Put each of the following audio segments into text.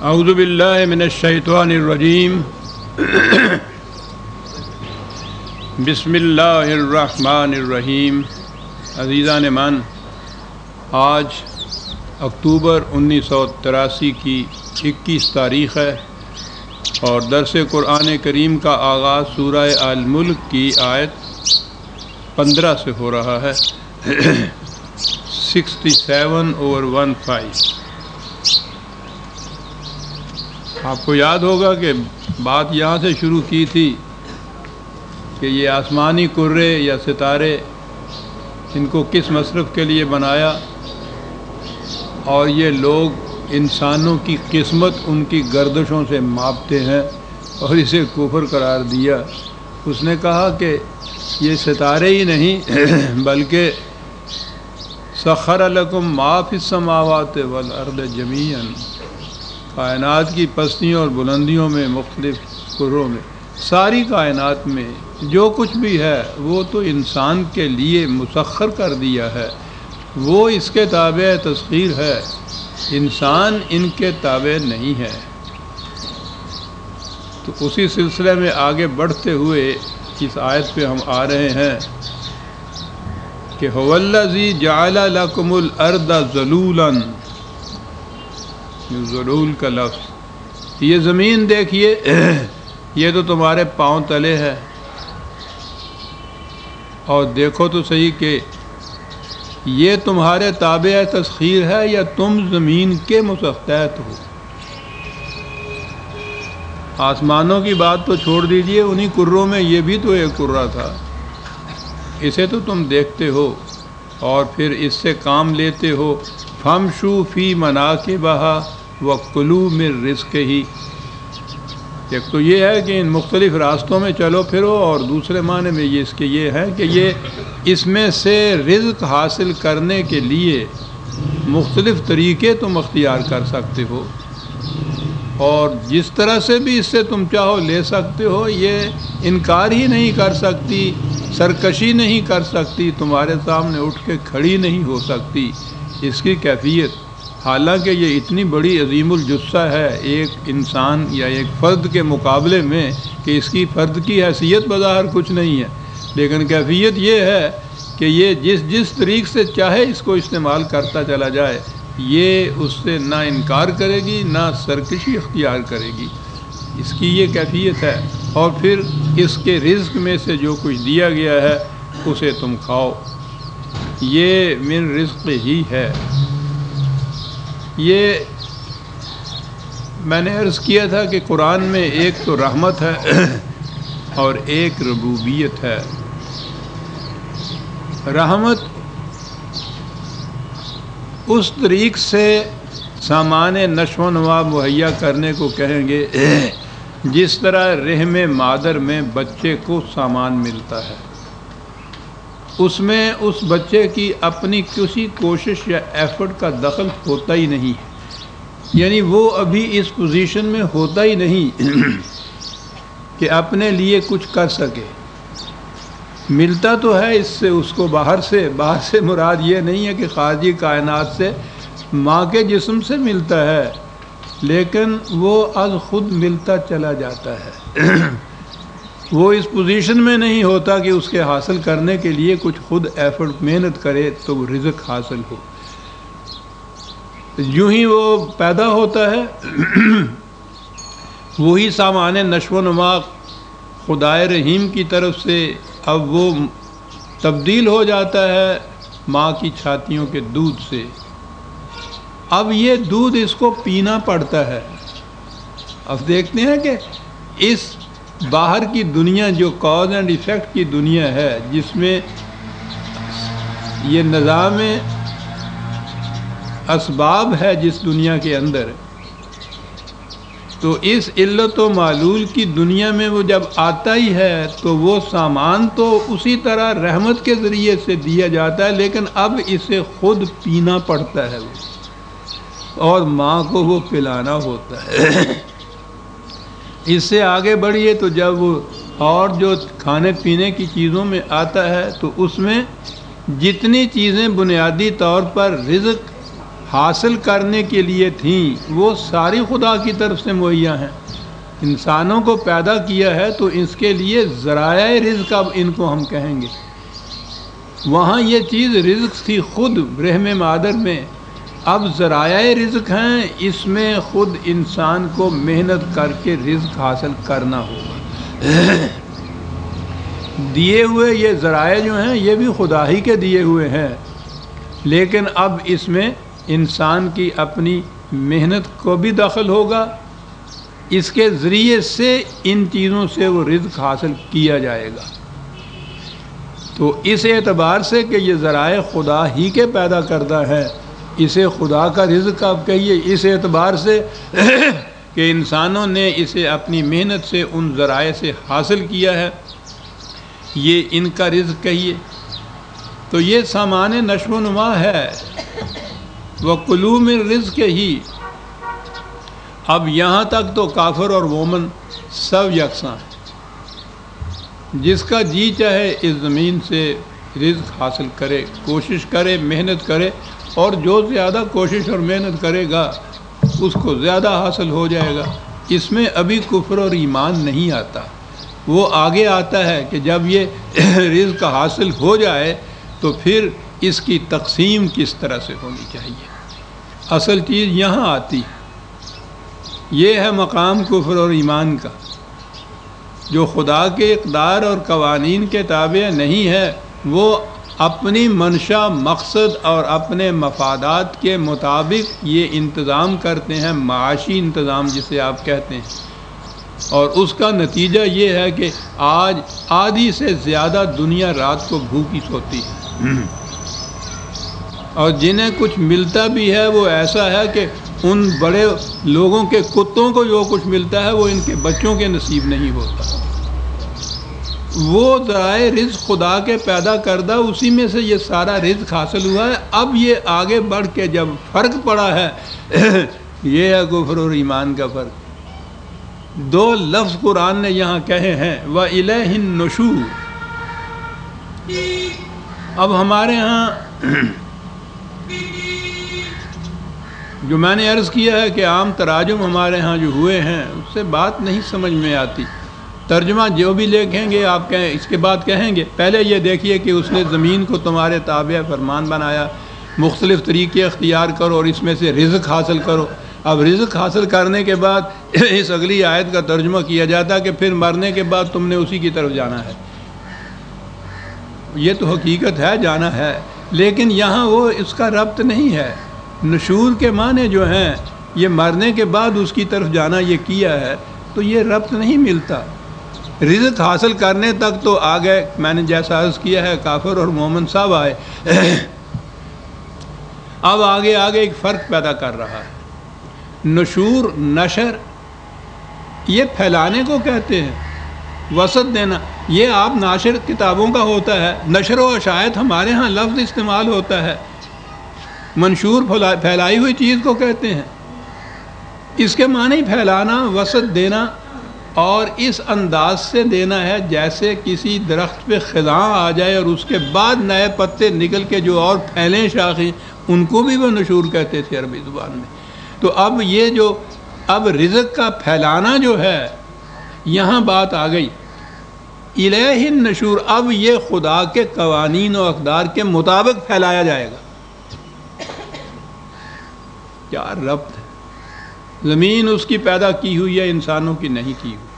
اعوذ باللہ من الشیطان الرجیم بسم اللہ الرحمن الرحیم۔ عزیزان من، آج اکتوبر 1983 کی 21 تاریخ ہے اور درس قرآن کریم کا آغاز سورہ الملک کی آیت 15 سے ہو رہا ہے 67/15۔ آپ کو یاد ہوگا کہ بات یہاں سے شروع کی تھی کہ یہ آسمانی کرے یا ستارے ان کو کس مصرف کے لیے بنایا، اور یہ لوگ انسانوں کی قسمت ان کی گردشوں سے ماپتے ہیں اور اسے کفر قرار دیا۔ اس نے کہا کہ یہ ستارے ہی نہیں بلکہ سخر لکم ما فی السماوات والارض جمیعا، کائنات کی پستیوں اور بلندیوں میں، مختلف کروں میں، ساری کائنات میں جو کچھ بھی ہے وہ تو انسان کے لیے مسخر کر دیا ہے، وہ اس کے تابع تسخیر ہے، انسان ان کے تابع نہیں ہے۔ تو اسی سلسلے میں آگے بڑھتے ہوئے اس آیت پہ ہم آ رہے ہیں کہ هو الذی جعل لکم الارض ذلولا، ذلول کا لفظ، یہ زمین دیکھیے یہ تو تمہارے پاؤں تلے ہے، اور دیکھو تو صحیح کہ یہ تمہارے تابع تسخیر ہے یا تم زمین کے مستحق ہو۔ آسمانوں کی بات تو چھوڑ دیجئے، انہی کروں میں یہ بھی تو ایک کرہ تھا، اسے تو تم دیکھتے ہو اور پھر اس سے کام لیتے ہو۔ فَامْشُوا فِي مَنَاكِبِهَا وَكُلُوا مِن رِزْقِهِ۔ ایک تو یہ ہے کہ ان مختلف راستوں میں چلو پھرو، اور دوسرے معنی میں یہ اس کے یہ ہے کہ یہ اس میں سے رزق حاصل کرنے کے لیے مختلف طریقے تم اختیار کر سکتے ہو، اور جس طرح سے بھی اس سے تم چاہو لے سکتے ہو۔ یہ انکار ہی نہیں کر سکتی، سرکشی نہیں کر سکتی، تمہارے سامنے اٹھ کے کھڑی نہیں ہو سکتی اس کی کیفیت، حالانکہ یہ اتنی بڑی عظیم الجثہ ہے ایک انسان یا ایک فرد کے مقابلے میں کہ اس کی فرد کی حیثیت بظاہر کچھ نہیں ہے، لیکن کیفیت یہ ہے کہ یہ جس طریق سے چاہے اس کو استعمال کرتا چلا جائے، یہ اس سے نہ انکار کرے گی نہ سرکشی اختیار کرے گی، اس کی یہ کیفیت ہے۔ اور پھر اس کے رزق میں سے جو کچھ دیا گیا ہے اسے تم کھاؤ، یہ من رزق ہی ہے۔ یہ میں نے عرض کیا تھا کہ قرآن میں ایک تو رحمت ہے اور ایک ربوبیت ہے۔ رحمت اس طریق سے سامان نشو و نما مہیا کرنے کو کہیں گے جس طرح رحم مادر میں بچے کو سامان ملتا ہے، اس میں اس بچے کی اپنی کسی کوشش یا ایفرٹ کا دخل ہوتا ہی نہیں، یعنی وہ ابھی اس پوزیشن میں ہوتا ہی نہیں کہ اپنے لیے کچھ کر سکے۔ ملتا تو ہے اس سے اس کو باہر سے مراد یہ نہیں ہے کہ خارجی کائنات سے، ماں کے جسم سے ملتا ہے، لیکن وہ از خود ملتا چلا جاتا ہے، وہ اس پوزیشن میں نہیں ہوتا کہ اس کے حاصل کرنے کے لیے کچھ خود ایفرٹ محنت کرے تو وہ رزق حاصل ہو۔ یوں ہی وہ پیدا ہوتا ہے، وہی سامان نشو و نما خدائے رحیم کی طرف سے اب وہ تبدیل ہو جاتا ہے ماں کی چھاتیوں کے دودھ سے۔ اب یہ دودھ اس کو پینا پڑتا ہے۔ اب دیکھتے ہیں کہ اس باہر کی دنیا جو کاز اینڈ ایفیکٹ کی دنیا ہے، جس میں یہ نظام اسباب ہے جس دنیا کے اندر، تو اس علت و معلول کی دنیا میں وہ جب آتا ہی ہے تو وہ سامان تو اسی طرح رحمت کے ذریعے سے دیا جاتا ہے، لیکن اب اسے خود پینا پڑتا ہے اور ماں کو وہ پلانا ہوتا ہے۔ اس سے آگے بڑھیے تو جب وہ اور جو کھانے پینے کی چیزوں میں آتا ہے تو اس میں جتنی چیزیں بنیادی طور پر رزق حاصل کرنے کے لیے تھیں وہ ساری خدا کی طرف سے مہیا ہیں۔ انسانوں کو پیدا کیا ہے تو اس کے لیے ذرائع رزق اب ان کو ہم کہیں گے۔ وہاں یہ چیز رزق تھی خود رحم مادر میں، اب ذرائع رزق ہیں، اس میں خود انسان کو محنت کر کے رزق حاصل کرنا ہوگا۔ دیے ہوئے یہ ذرائع جو ہیں یہ بھی خدا ہی کے دیے ہوئے ہیں، لیکن اب اس میں انسان کی اپنی محنت کو بھی دخل ہوگا، اس کے ذریعے سے ان چیزوں سے وہ رزق حاصل کیا جائے گا۔ تو اس اعتبار سے کہ یہ ذرائع خدا ہی کے پیدا کردہ ہے، اسے خدا کا رزق آپ کہیے، اس اعتبار سے کہ انسانوں نے اسے اپنی محنت سے ان ذرائع سے حاصل کیا ہے، یہ ان کا رزق کہیے۔ تو یہ سامان نشو و نما ہے، وَكُلُوا مِن رِزْقِهِ ہی۔ اب یہاں تک تو کافر اور مومن سب یکساں ہیں، جس کا جی چاہے اس زمین سے رزق حاصل کرے، کوشش کرے، محنت کرے، اور جو زیادہ کوشش اور محنت کرے گا اس کو زیادہ حاصل ہو جائے گا۔ اس میں ابھی کفر اور ایمان نہیں آتا، وہ آگے آتا ہے کہ جب یہ رزق حاصل ہو جائے تو پھر اس کی تقسیم کس طرح سے ہونی چاہیے، اصل چیز یہاں آتی ہے۔ یہ ہے مقام کفر اور ایمان کا، جو خدا کے اقدار اور قوانین کے تابع نہیں ہے، وہ اپنی منشا، مقصد اور اپنے مفادات کے مطابق یہ انتظام کرتے ہیں، معاشی انتظام جسے آپ کہتے ہیں، اور اس کا نتیجہ یہ ہے کہ آج آدھی سے زیادہ دنیا رات کو بھوکی سوتی ہے، اور جنہیں کچھ ملتا بھی ہے وہ ایسا ہے کہ ان بڑے لوگوں کے کتوں کو جو کچھ ملتا ہے وہ ان کے بچوں کے نصیب نہیں ہوتا۔ وہ ذرائع رزق خدا کے پیدا کردہ، اسی میں سے یہ سارا رزق حاصل ہوا ہے۔ اب یہ آگے بڑھ کے جب فرق پڑا ہے یہ ہے کفر اور ایمان کا فرق۔ دو لفظ قرآن نے یہاں کہے ہیں، وَإِلَيْهِ النُّشُورُ۔ اب ہمارے ہاں جو میں نے عرض کیا ہے کہ عام تراجم ہمارے ہاں جو ہوئے ہیں اس سے بات نہیں سمجھ میں آتی۔ ترجمہ جو بھی لکھیں گے آپ کہیں، اس کے بعد کہیں گے پہلے یہ دیکھیے کہ اس نے زمین کو تمہارے تابع فرمان بنایا، مختلف طریقے اختیار کرو اور اس میں سے رزق حاصل کرو۔ اب رزق حاصل کرنے کے بعد اس اگلی آیت کا ترجمہ کیا جاتا ہے کہ پھر مرنے کے بعد تم نے اسی کی طرف جانا ہے۔ یہ تو حقیقت ہے، جانا ہے، لیکن یہاں وہ اس کا ربط نہیں ہے۔ نشور کے معنی جو ہیں یہ مرنے کے بعد اس کی طرف جانا یہ کیا ہے، تو یہ ربط نہیں ملتا۔ رزق حاصل کرنے تک تو آگے میں نے جیسا عرض کیا ہے کافر اور مومن صاحب آئے، اب آگے ایک فرق پیدا کر رہا ہے۔ نشور، نشر، یہ پھیلانے کو کہتے ہیں، وسعت دینا۔ یہ آپ ناشر کتابوں کا ہوتا ہے، نشر و اشاعت ہمارے ہاں لفظ استعمال ہوتا ہے، منشور پھیلائی ہوئی چیز کو کہتے ہیں۔ اس کے معنی پھیلانا، وسعت دینا، اور اس انداز سے دینا ہے جیسے کسی درخت پہ خزاں آ جائے اور اس کے بعد نئے پتے نکل کے جو اور پھیلیں شاخیں، ان کو بھی وہ نشور کہتے تھے عربی زبان میں۔ تو اب یہ جو اب رزق کا پھیلانا جو ہے یہاں بات آ گئی، الہ النشور، اب یہ خدا کے قوانین و اقدار کے مطابق پھیلایا جائے گا۔ کیا ربط ہے؟ زمین اس کی پیدا کی ہوئی ہے، انسانوں کی نہیں کی ہوئی۔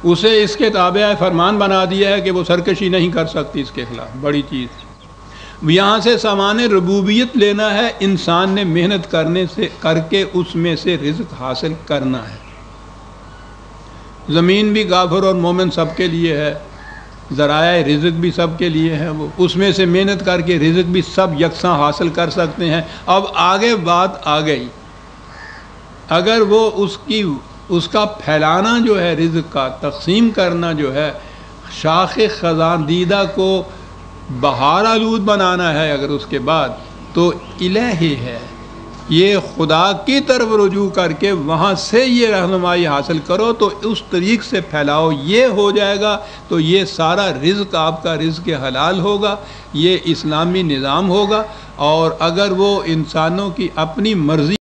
اسے اس کے تابع فرمان بنا دیا ہے کہ وہ سرکشی نہیں کر سکتی اس کے خلاف، بڑی چیز۔ یہاں سے سامان ربوبیت لینا ہے، انسان نے محنت کر کے اس میں سے رزق حاصل کرنا ہے۔ زمین بھی کافر اور مومن سب کے لیے ہے، ذرائع رزق بھی سب کے لیے ہے، وہ اس میں سے محنت کر کے رزق بھی سب یکساں حاصل کر سکتے ہیں۔ اب آگے بات آ گئی، اگر وہ اس کا پھیلانا جو ہے، رزق کا تقسیم کرنا جو ہے، شاخ خزاندیدہ کو بہار آلود بنانا ہے، اگر اس کے بعد تو الہی ہے، یہ خدا کی طرف رجوع کر کے وہاں سے یہ رہنمائی حاصل کرو تو اس طریق سے پھیلاؤ، یہ ہو جائے گا تو یہ سارا رزق آپ کا رزق حلال ہوگا، یہ اسلامی نظام ہوگا۔ اور اگر وہ انسانوں کی اپنی مرضی